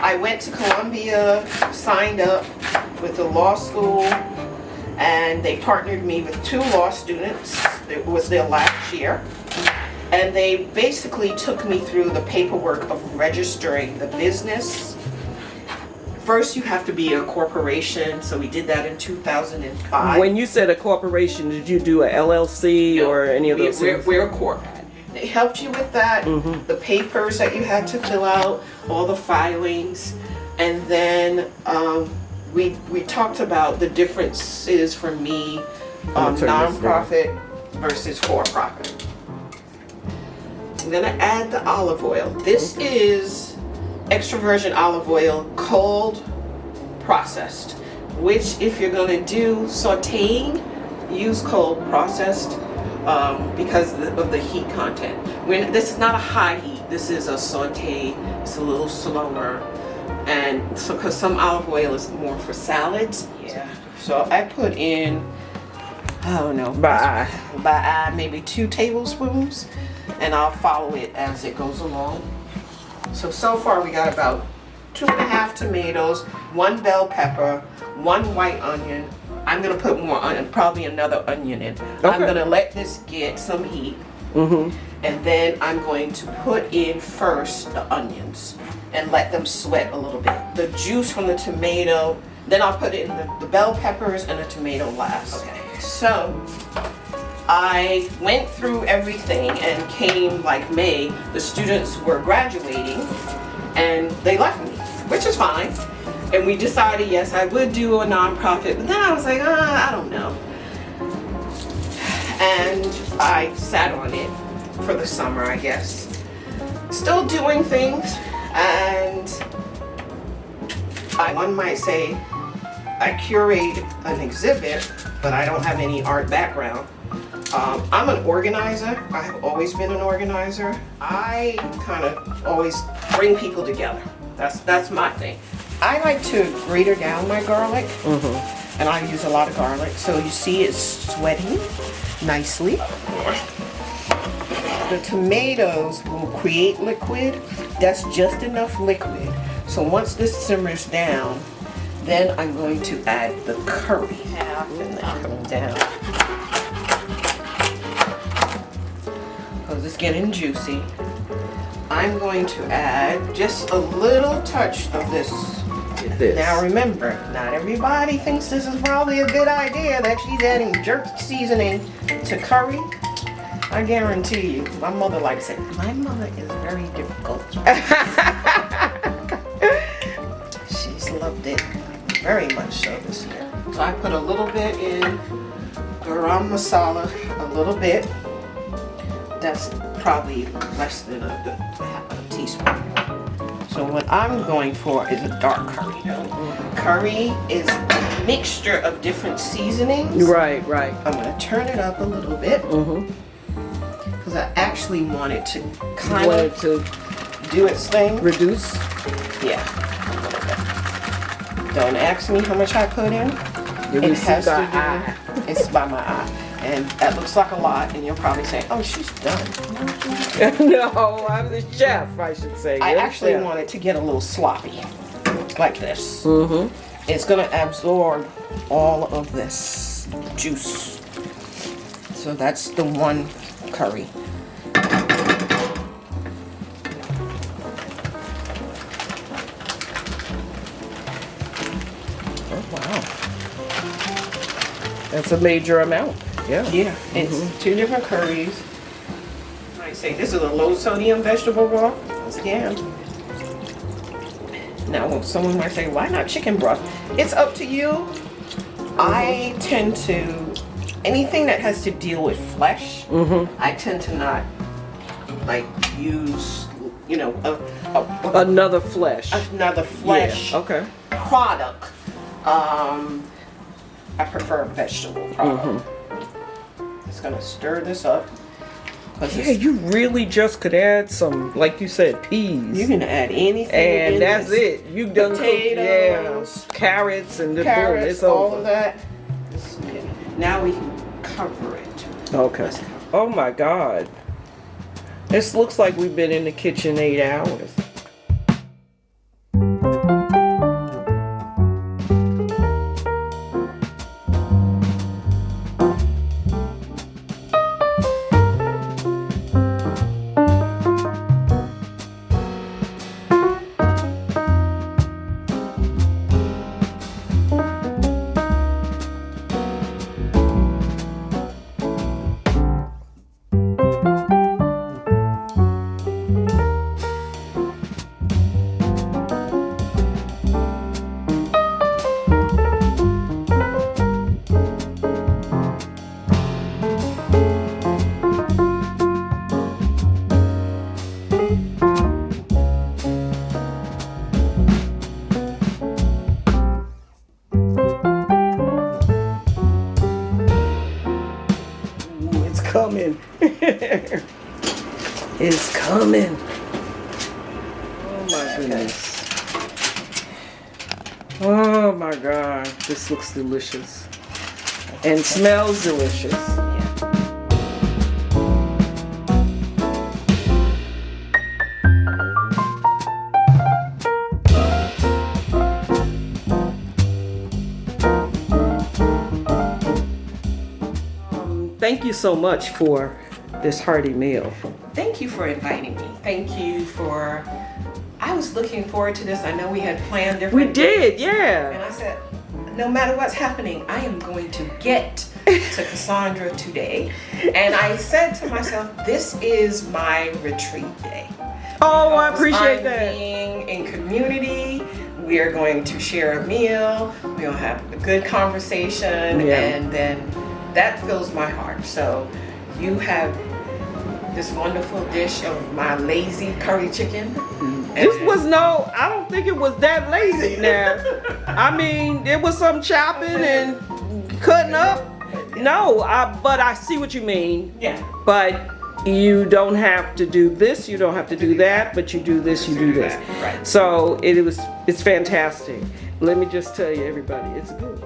I went to Columbia, signed up with the law school, and they partnered me with 2 law students. It was their last year. And they basically took me through the paperwork of registering the business. First, you have to be a corporation, so we did that in 2005. When you said a corporation, did you do a LLC or any of those things? We're a corp. They helped you with that, the papers that you had to fill out, all the filings, and then we talked about the differences for me, nonprofit versus for-profit. I'm gonna add the olive oil. This is extra virgin olive oil, cold processed, which if you're gonna do sauteing, use cold processed because of the heat content. This is not a high heat, this is a saute, it's a little slower. And so, because some olive oil is more for salads. Yeah. So I put in, I don't know, by eye, maybe 2 tablespoons. And I'll follow it as it goes along. So far we got about 2.5 tomatoes, 1 bell pepper, 1 white onion. I'm gonna put more onion, probably another onion in. Okay. I'm gonna let this get some heat. And then I'm going to put in first the onions and let them sweat a little bit. The juice from the tomato, then I'll put in the bell peppers and the tomato last. Okay. So I went through everything and came like May, the students were graduating and they left me, which is fine. And we decided, yes, I would do a nonprofit, but then I was like, I don't know. And I sat on it for the summer, I guess. Still doing things, and one might say I curate an exhibit, but I don't have any art background. I'm an organizer. I have always been an organizer. I kind of always bring people together. That's my thing. I like to grate down my garlic, and I use a lot of garlic. So you see it's sweating nicely. The tomatoes will create liquid. That's just enough liquid. So once this simmers down, then I'm going to add the curry. Half and then coming down. Because it's getting juicy. I'm going to add just a little touch of this. Now remember, not everybody thinks this is probably a good idea that she's adding jerk seasoning to curry. I guarantee you, my mother likes it. My mother is very difficult. She's loved it very much so this year. So I put a little bit in Garam Marsala, a little bit. That's probably less than a teaspoon. So what I'm going for is a dark curry. Curry is a mixture of different seasonings. Right. I'm going to turn it up a little bit. Because I actually want it to kind of do its thing. Reduce? Yeah. Don't ask me how much I put in. It has to do, it's by my eye. And that looks like a lot, and you'll probably say, oh, she's done. No, I'm the chef, I should say. I actually want it to get a little sloppy, like this. It's going to absorb all of this juice. So that's the one curry. Oh, wow. That's a major amount. Yeah, it's 2 different curries. I say this is a low sodium vegetable broth. Once again. Now, someone might say, why not chicken broth? It's up to you. I tend to, anything that has to deal with flesh, I tend to not like use, you know, another flesh product. I prefer vegetable product. Just gonna stir this up. Yeah, you really just could add some, like you said, peas. You can add anything, and that's it. You done potatoes, carrots, and boom, it's all over. Of that. Now we can cover it. Okay. Oh my God! This looks like we've been in the kitchen 8 hours. coming. It's coming. Oh my goodness. Oh my God. This looks delicious. And smells delicious. Thank you so much for this hearty meal. Thank you for inviting me. Thank you for, I was looking forward to this. I know we had planned different We did, dates. yeah. And I said, no matter what's happening, I am going to get to Cassandra today. And I said to myself, this is my retreat day. Oh, I Because appreciate I'm that. being in community. We are going to share a meal. We'll have a good conversation. Yeah. And then that fills my heart. So you have this wonderful dish of my lazy curry chicken. This was no, I don't think it was that lazy now. I mean, there was some chopping and cutting up. No, but I see what you mean. Yeah. But you don't have to do this, you don't have to do that, but you do this, you do this. Right. So it's fantastic. Let me just tell you, everybody, it's good.